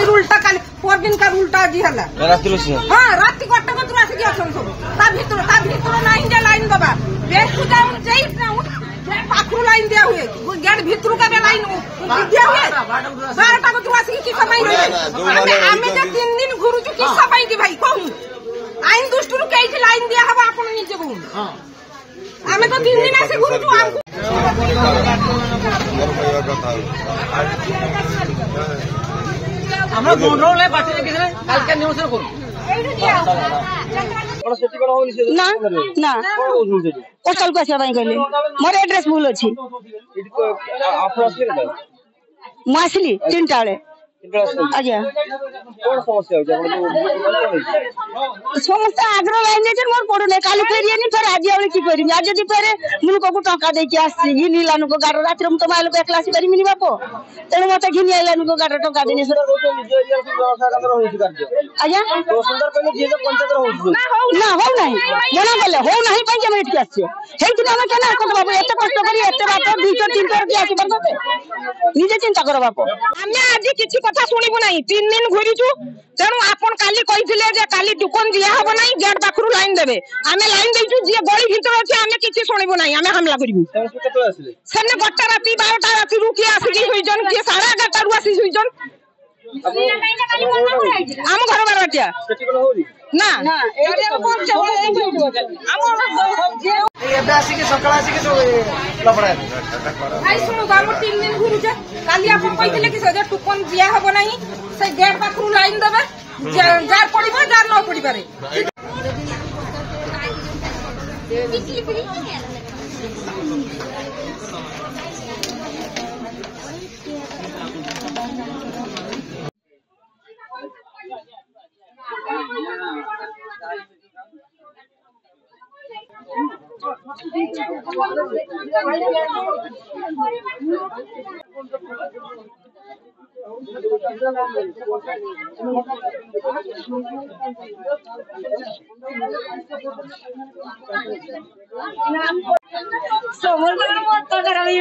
फिर उल्टा काली पर दिन का उल्टा जी हला रात रो से हां रात को कट्टा को तुरा से असन सब ता भीतर लाइन जे लाइन दबा बेस को जाऊं जाई जे पाखरू लाइन दिया हुए गेट भीतर का लाइन दिया हुए 12टा को तुरा से की समय रहे हमें जे 3 दिन घुरु छु की समय की भाई कहू आइन दुष्टरू केइठी लाइन दिया हबा आपण निजे कहू हां हमें तो 3 दिन ऐसे घुरु छु हमको আমরা বন্ধ হলে বাটি রেখেছিলেন কালকে নিউজের করুন না না পোস্টাল को आसे भाई कहले मोर एड्रेस भूल अछि আপনারা আসলে কেন मु आसली 3टा बेले आज्ञा কোন সমস্যা হচ্ছে समस्त आग्रह लाइन जे मोर पड़ो नै काली फेरियानी फेर आज आवले की करिम आज जदी फेर मुनको को टका दे के आसी घिनी लानु को गारो रात में तो माइल को एकला से करिमिनी बापो तेनु मते घिनी आइलानु को गारो टका देने से आज्ञा तो सुंदर कहले जे पंचायत रो होछ ना हो नहीं मना बोले हो नहीं पई जे मेट के आछे हेति ना केना को बाबू एते कष्ट करी एते बात 2 3 कर के आसी बरते निजे चिंता करो बापो हमें आज किछि कथा सुनिबु नाही 3 दिन घुरिछु तेणु आपन काली कहिथिले जे काली दुकान दिया हबो नाही गेट पाखरु लाइन देबे आमे लाइन देइछु जे गली भीतर अछि आमे किछि सुनिबु नाही आमे हमला करिबु सेने गट्टा राती 12टा राती रुकी आसी होइजन के 11:30 रु आसी होइजन हम घर बारटिया ना ना एटे कोन चले हम ये आसी के सकाळ आसी के तो लफड़ा आई सुनो गाम 3 दिन घुरु जे काली आपन कहिथिले कि सजे टुकन दिया हबो नाही से गेट पाखरु लाइन देबे जार पड़िबो जार न पड़ी पारे समोर मत करावी